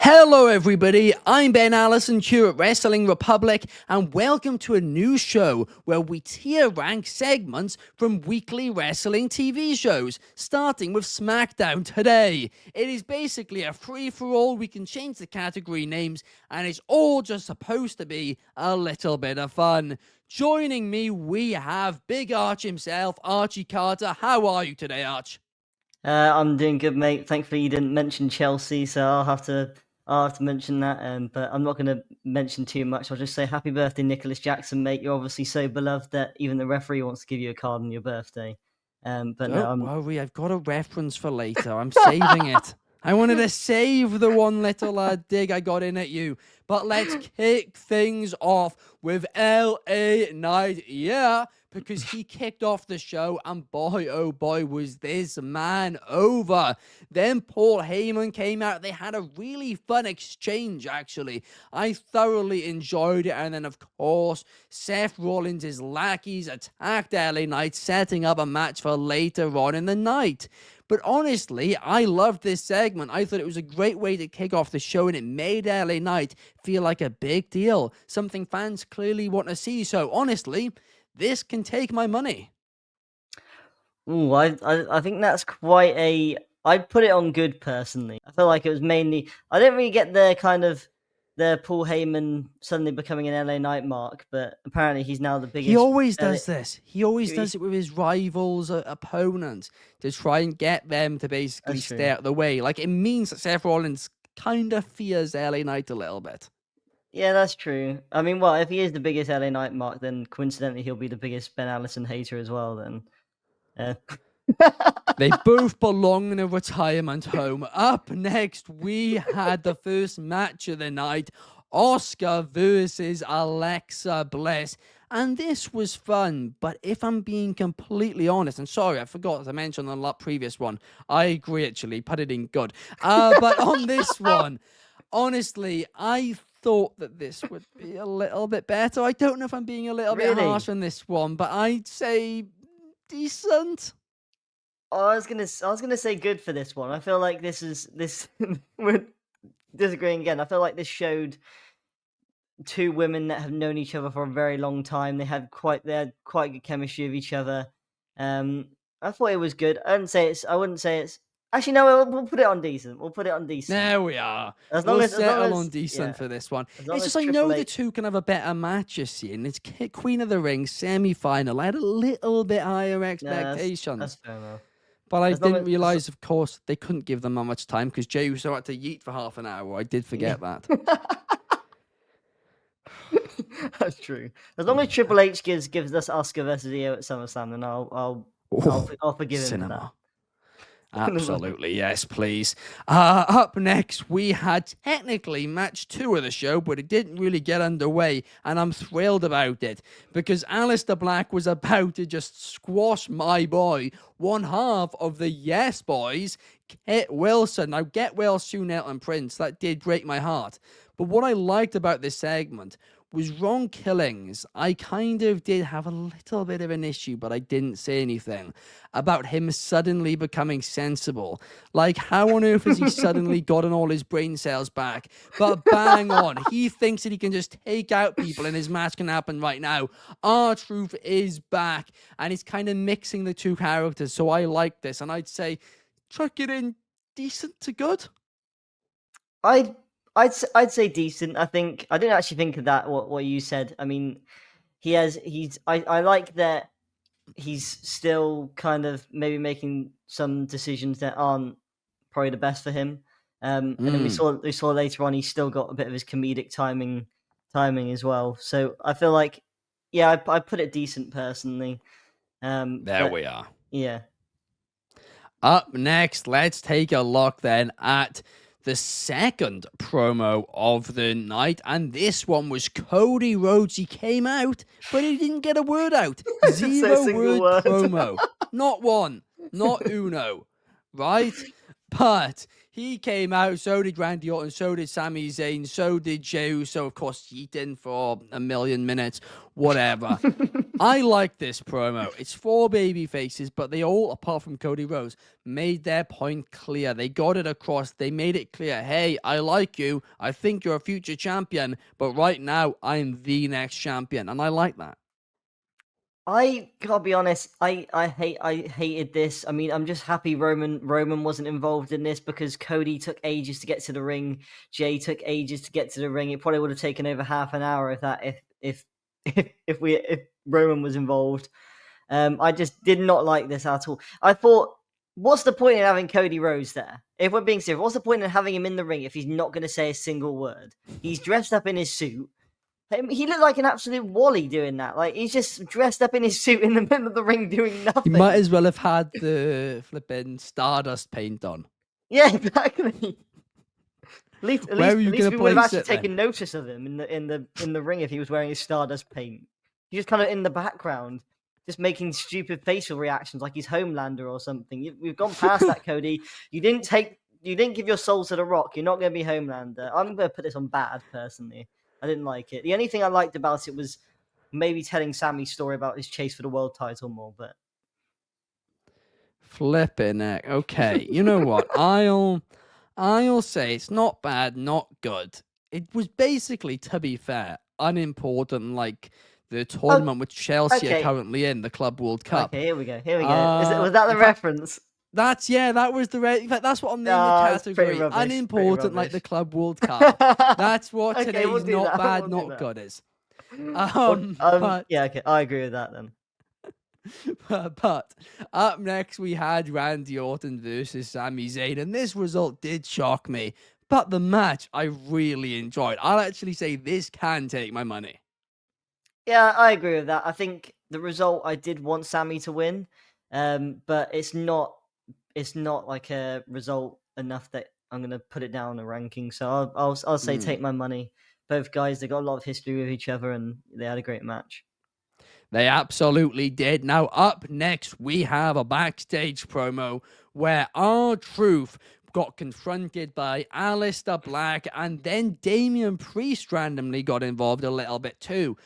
Hello everybody, I'm Ben Allison here at Wrestling Republic, and welcome to a new show where we tier rank segments from weekly wrestling TV shows, starting with SmackDown today. It is basically a free-for-all. We can change the category names, and it's all just supposed to be a little bit of fun. Joining me, we have Big Arch himself, Archie Carter. How are you today, Arch? I'm doing good, mate. Thankfully, you didn't mention Chelsea, so I'll have to mention that. But I'm not going to mention too much. I'll just say happy birthday, Nicholas Jackson, mate. You're obviously so beloved that even the referee wants to give you a card on your birthday. Don't worry, I've got a reference for later. I'm saving it. I wanted to save the one little dig I got in at you. But let's kick things off with LA Knight. Yeah, because he kicked off the show, and boy, oh boy, was this man over. Then Paul Heyman came out. They had a really fun exchange, actually. I thoroughly enjoyed it. And then, of course, Seth Rollins' lackeys attacked LA Knight, setting up a match for later on in the night. But honestly, I loved this segment. I thought it was a great way to kick off the show, and it made LA Knight feel like a big deal, something fans clearly want to see. So honestly, this can take my money. Ooh, I think that's quite a... I'd put it on good, personally. I feel like it was mainly... I didn't really get the Paul Heyman suddenly becoming an LA Knight mark, but apparently he's now the biggest... He always does this. He always does it with his rivals, opponents, to try and get them to basically stay out of the way. Like, it means that Seth Rollins kind of fears LA Knight a little bit. Yeah, that's true. I mean, well, if he is the biggest LA Knight mark, then coincidentally he'll be the biggest Ben Allison hater as well, then. They both belong in a retirement home. Up next, we had the first match of the night, Asuka versus Alexa Bliss. And this was fun, but if I'm being completely honest, and sorry, I forgot to mention on the previous one, I agree, actually, put it in good. But on this one, honestly, I thought that this would be a little bit better. I don't know if I'm being a little bit harsh on this one, but I'd say decent. Oh, I was gonna say good for this one. I feel like this we're disagreeing again. I feel like this showed two women that have known each other for a very long time. They had quite good chemistry with each other. I thought it was good. I wouldn't say it's. Actually, no. We'll put it on decent. There we are. We'll settle on decent for this one. It's just I know the two can have a better match, you see, and it's Queen of the Ring semi-final. I had a little bit higher expectations. That's fair enough. But I didn't realise, of course, they couldn't give them that much time because Jey Uso had to yeet for half an hour. I did forget that. That's true. As long as Triple H gives us Asuka versus Io at SummerSlam, then I'll forgive him for that. Absolutely, yes, please. Up next, we had technically match 2 of the show, but it didn't really get underway, and I'm thrilled about it, because Aleister Black was about to just squash my boy, one half of the Yes Boys, Kit Wilson. Now, get well soon, Elton Prince. That did break my heart. But what I liked about this segment was Ron Killings. I kind of did have a little bit of an issue, but I didn't say anything about him suddenly becoming sensible. Like, how on earth has he suddenly gotten all his brain cells back? But bang on, he thinks that he can just take out people and his match can happen right now. R-Truth is back, and he's kind of mixing the two characters, so I like this, and I'd say chuck it in decent to good. I'd say decent. I didn't actually think of that. What you said. I mean, I like that he's still kind of maybe making some decisions that aren't probably the best for him. And then we saw later on he's still got a bit of his comedic timing as well. So I feel like, yeah, I put it decent personally. There we are. Yeah. Up next, let's take a look then at the second promo of the night, and this one was Cody Rhodes. He came out, but he didn't get a word out. Zero word promo. Not one. Not uno. Right? But he came out, so did Randy Orton, so did Sami Zayn, so did Jey Uso, of course, yeeting for a million minutes, whatever. I like this promo. It's 4 baby faces, but they all, apart from Cody Rhodes, made their point clear. They got it across. They made it clear. Hey, I like you. I think you're a future champion, but right now I'm the next champion, and I like that. I gotta be honest, I hated this. I mean, I'm just happy Roman wasn't involved in this because Cody took ages to get to the ring. Jay took ages to get to the ring. It probably would have taken over half an hour if if Roman was involved. I just did not like this at all. I thought, what's the point in having Cody Rhodes there? If we're being serious, what's the point in having him in the ring if he's not going to say a single word? He's dressed up in his suit. He looked like an absolute Wally doing that. Like, he's just dressed up in his suit in the middle of the ring doing nothing. He might as well have had the flipping Stardust paint on. Yeah, exactly. At least we would have actually taken then? notice of him in the ring if he was wearing his Stardust paint. He's just kind of in the background, just making stupid facial reactions like he's Homelander or something. We've gone past that, Cody. You didn't give your soul to the Rock. You're not going to be Homelander. I'm going to put this on bad, personally. I didn't like it. The only thing I liked about it was maybe telling Sammy's story about his chase for the world title more, but flipping heck. Okay, you know what? I'll say it's not bad, not good. It was basically, to be fair, unimportant, like the tournament which Chelsea are currently in, the Club World Cup. Okay, here we go. Was that the reference? That was the in fact, that's what I'm naming the category. Unimportant, like the Club World Cup. That's what today's not bad, not good is. Yeah, okay, I agree with that then. But up next we had Randy Orton versus Sami Zayn, and this result did shock me. But the match I really enjoyed. I'll actually say this can take my money. Yeah, I agree with that. I think the result, I did want Sami to win, but it's not like a result enough that I'm going to put it down in the ranking. So I'll say take my money. Both guys, they got a lot of history with each other, and they had a great match. They absolutely did. Now, up next, we have a backstage promo where R-Truth got confronted by Aleister Black, and then Damian Priest randomly got involved a little bit too.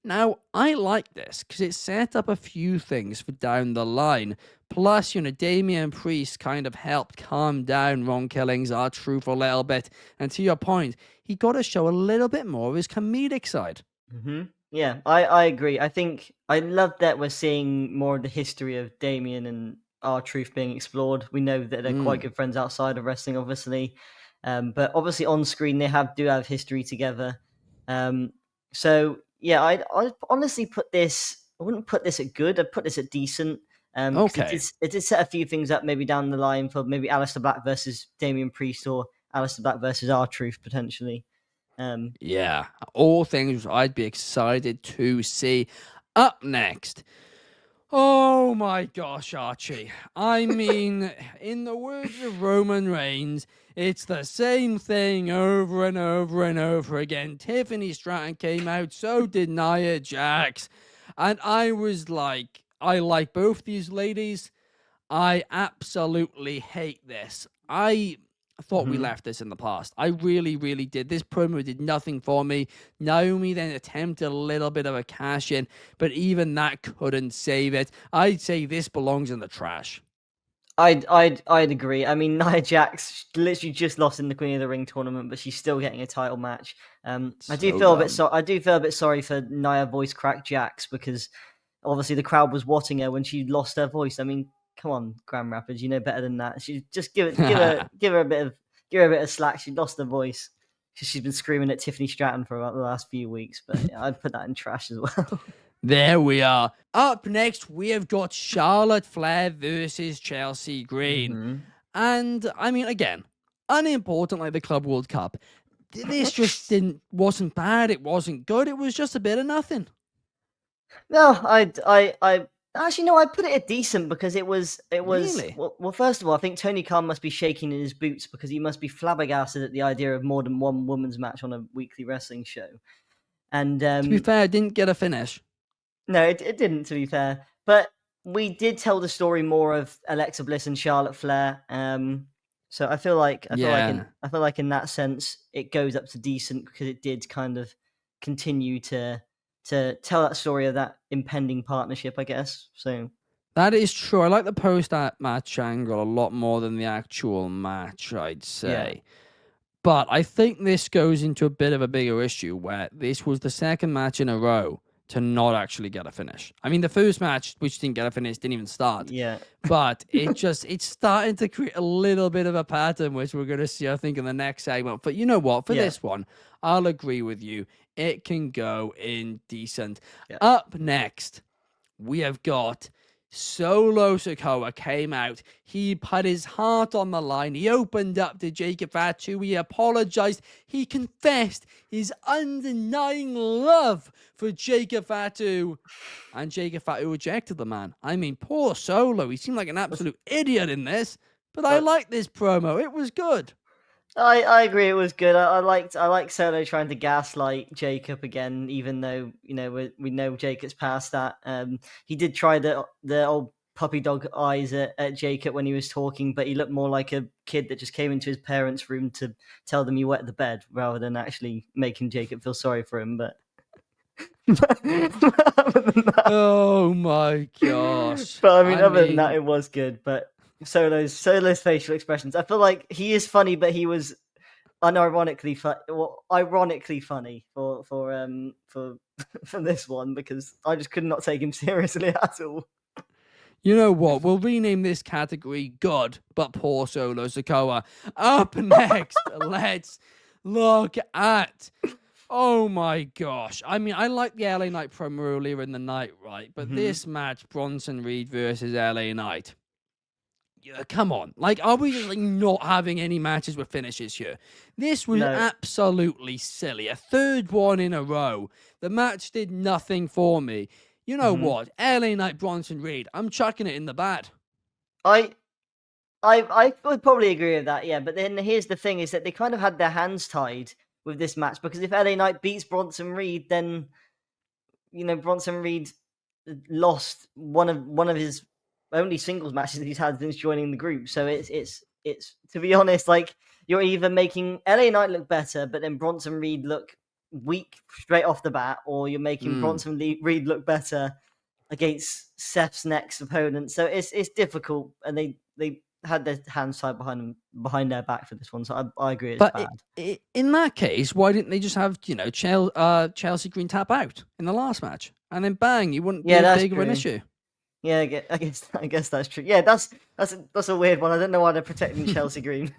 Now, I like this because it set up a few things for down the line. Plus, Damian Priest kind of helped calm down Ron Killings, R-Truth a little bit. And to your point, he got to show a little bit more of his comedic side. Mm-hmm. Yeah, I agree. I think I love that we're seeing more of the history of Damian and R-Truth being explored. We know that they're quite good friends outside of wrestling, obviously. But obviously on screen, they do have history together. So, yeah, I'd honestly I wouldn't put this at good. I'd put this at decent. Okay. It did set a few things up maybe down the line for maybe Aleister Black versus Damian Priest or Aleister Black versus R-Truth potentially. Yeah, all things I'd be excited to see. Up next, oh my gosh, Archie. I mean, in the words of Roman Reigns, it's the same thing over and over and over again. Tiffany Stratton came out, so did Nia Jax. And I was like, I like both these ladies. I absolutely hate this. I thought we left this in the past. I really, really did. This promo did nothing for me. Naomi then attempted a little bit of a cash in, but even that couldn't save it. I'd say this belongs in the trash. I'd agree. I mean, Nia Jax literally just lost in the Queen of the Ring tournament, but she's still getting a title match. I do feel a bit sorry for Nia voice crack Jax because obviously the crowd was watching her when she lost her voice. I mean, come on, Grand Rapids, you know better than that. She just give her a bit of slack. She lost her voice. She's been screaming at Tiffany Stratton for about the last few weeks, but yeah, I'd put that in trash as well. There we are. Up next, we have got Charlotte Flair versus Chelsea Green. And, I mean, again, unimportant like the Club World Cup. This just wasn't bad. It wasn't good. It was just a bit of nothing. No, actually, no, I'd put it at decent because it was. Really? Well, first of all, I think Tony Khan must be shaking in his boots because he must be flabbergasted at the idea of more than one women's match on a weekly wrestling show. And to be fair, it didn't get a finish. No, it didn't, to be fair. But we did tell the story more of Alexa Bliss and Charlotte Flair. So I feel like in that sense it goes up to decent because it did kind of continue to to tell that story of that impending partnership, I guess. So That is true. I like the post-match angle a lot more than the actual match, I'd yeah, say. But I think this goes into a bit of a bigger issue where this was the second match in a row to not actually get a finish. I mean, the first match, which didn't get a finish, didn't even start. yeah, But it's starting to create a little bit of a pattern, which we're going to see, I think, in the next segment. But you know what? For yeah, this one, I'll agree with you. It can go indecent. yeah. Up next, we have got Solo Sikoa came out. He put his heart on the line. He opened up to Jacob Fatu. He apologized. He confessed his undenying love for Jacob Fatu. And Jacob Fatu rejected the man. I mean, poor Solo. He seemed like an absolute idiot in this. But I liked this promo. It was good. I agree. It was good. I liked Solo trying to gaslight Jacob again, even though we know Jacob's past that. He did try the old puppy dog eyes at Jacob when he was talking, but he looked more like a kid that just came into his parents' room to tell them he wet the bed rather than actually making Jacob feel sorry for him. But oh my gosh! But I mean, other than that, it was good. But Solo's facial expressions, I feel like he is funny, but he was unironically ironically funny for this one, because I just could not take him seriously at all. You know what? We'll rename this category "Good but Poor Solo Sikoa." Up next, let's look at. Oh my gosh. I mean, I like the LA Knight promo earlier in the night, right? But this match, Bronson Reed versus LA Knight. Yeah, come on. Like, are we just not having any matches with finishes here? This was absolutely silly. A third one in a row. The match did nothing for me. You know what? LA Knight, Bronson Reed. I'm chucking it in the bad. I would probably agree with that, yeah. But then here's the thing: is that they kind of had their hands tied with this match, because if LA Knight beats Bronson Reed, then Bronson Reed lost one of his only singles matches that he's had since joining the group. So it's to be honest, like, you're either making LA Knight look better, but then Bronson Reed look weak straight off the bat, or you're making Bronson Reed look better against Seth's next opponent. So it's difficult, and they had their hands tied behind their back for this one. So I agree, it's bad. In that case, why didn't they just have Chelsea Green tap out in the last match, and then bang, you wouldn't be as big of an issue. Yeah, I guess that's true. Yeah, that's a weird one. I don't know why they're protecting Chelsea Green.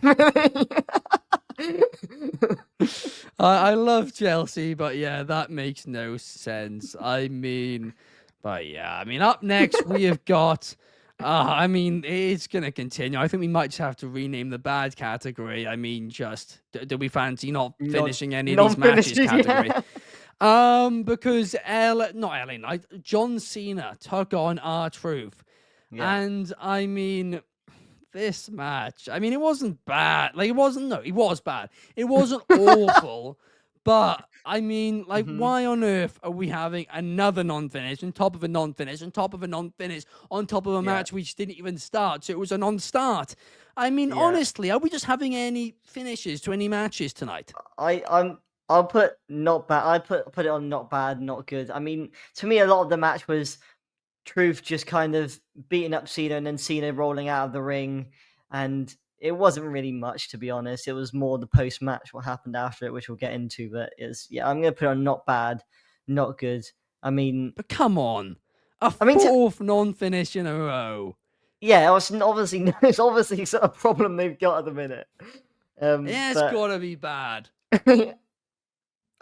I love Chelsea, but yeah, that makes no sense. I mean, up next we have got. I mean, it's going to continue. I think we might just have to rename the bad category. I mean, just do we fancy not finishing any of these matches category? Yeah. Because not LA Knight, John Cena took on R-Truth. Yeah. And I mean, this match, I mean, it wasn't bad. Like, it was bad. It wasn't awful. But, I mean, like, why on earth are we having another non-finish on top of a non-finish on top of a non-finish on top of a match which didn't even start? So it was a non-start. I mean, honestly, are we just having any finishes to any matches tonight? I'll put not bad. I put it on not bad, not good. I mean, to me, a lot of the match was Truth just kind of beating up Cena and then Cena rolling out of the ring, and it wasn't really much, to be honest. It was more the post-match, what happened after it, which we'll get into. But I'm going to put it on not bad, not good. I mean... But come on. Fourth non-finish in a row. Yeah, it's obviously a problem they've got at the minute. It's got to be bad.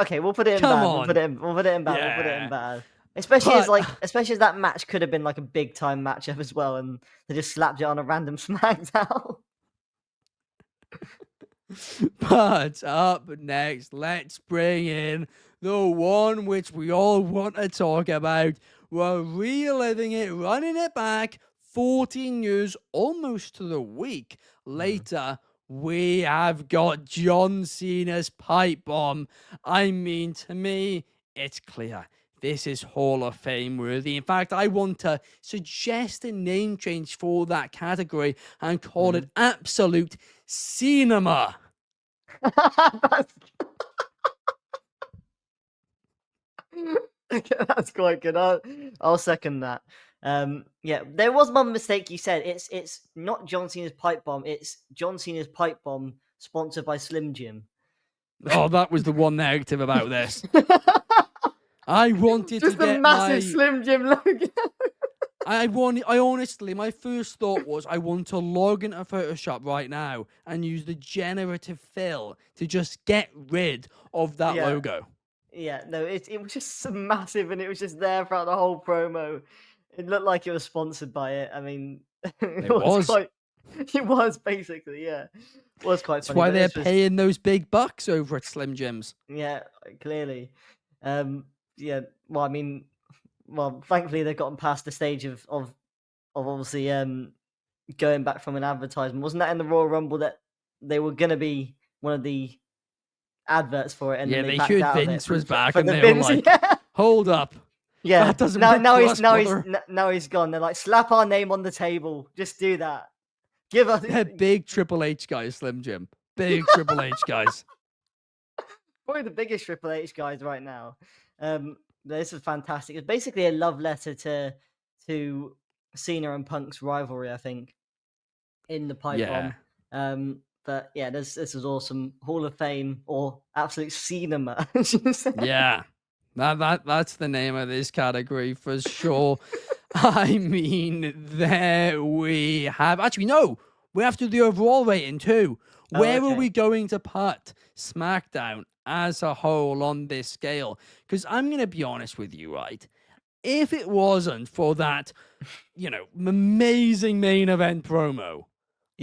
Okay, we'll put it in bad. We'll put it in bad. We'll put it in bad. Especially as that match could have been like a big-time matchup as well, and they just slapped it on a random SmackDown. But up next, let's bring in the one which we all want to talk about. We're reliving it, running it back 14 years, almost to the week later. We have got John Cena's pipe bomb. I mean, to me, it's clear. This is Hall of Fame worthy. In fact, I want to suggest a name change for that category and call it Absolute CENA-MA. That's quite good. I'll second that. Yeah, there was one mistake you said. It's not John Cena's pipe bomb. It's John Cena's pipe bomb sponsored by Slim Jim. Oh, that was the one negative about this. I wanted Just to get a massive my... Slim Jim logo. I honestly, my first thought was I want to log into Photoshop right now and use the generative fill to just get rid of that logo. Yeah, no, it was just so massive, and it was just there throughout the whole promo. It looked like it was sponsored by it. I mean, it was basically, yeah. It was quite That's funny. why they're paying those big bucks over at Slim Jims. Yeah, clearly. Yeah, well, I mean, thankfully they've gotten past the stage of obviously going back from an advertisement. Wasn't that in the Royal Rumble that they were gonna be one of the adverts for it? And yeah, then they backed heard out of Vince it was back, for and the they Vince, were like, "Hold up, yeah, that doesn't now he's gone. They're like, slap our name on the table. Just do that. Give us They're big Triple H guys, Slim Jim. Big Triple H guys. Probably the biggest Triple H guys right now. This is fantastic. It's basically a love letter to Cena and Punk's rivalry, I think, in the pipe bomb. But yeah, this was awesome. Hall of Fame or absolute CENA-MA. Yeah, that's the name of this category for sure. I mean, there we have. Actually, no, we have to do the overall rating too. Where are we going to put SmackDown as a whole on this scale? Because I'm going to be honest with you, right? If it wasn't for that, amazing main event promo,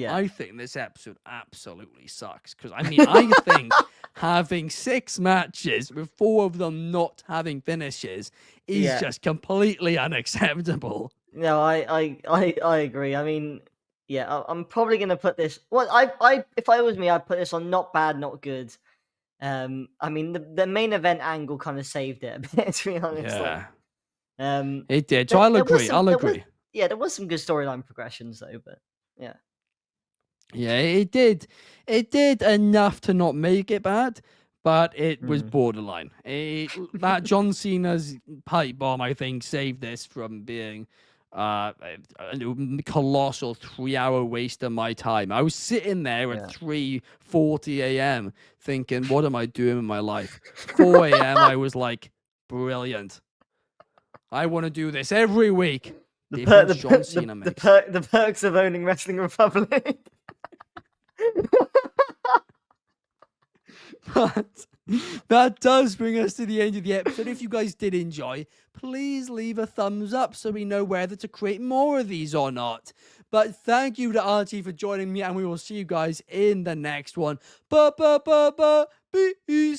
I think this episode absolutely sucks. Because, I mean, I think having 6 matches with 4 of them not having finishes is just completely unacceptable. No, I agree. I mean, yeah, I'm probably gonna put this. Well, if I was me, I'd put this on not bad, not good. I mean, the main event angle kind of saved it a bit, to be honest. Yeah, it did. So I'll agree. There was some good storyline progressions though, but yeah. Yeah, it did. It did enough to not make it bad, but it was borderline. That John Cena's pipe bomb, I think, saved this from being a colossal 3-hour waste of my time. I was sitting there at 3:40 a.m. thinking, what am I doing with my life? 4 a.m. I was like, brilliant. I want to do this every week. The perks of owning Wrestling Republic. But that does bring us to the end of the episode. If you guys did enjoy, please leave a thumbs up so we know whether to create more of these or not. But thank you to Archie for joining me, and we will see you guys in the next one. Peace.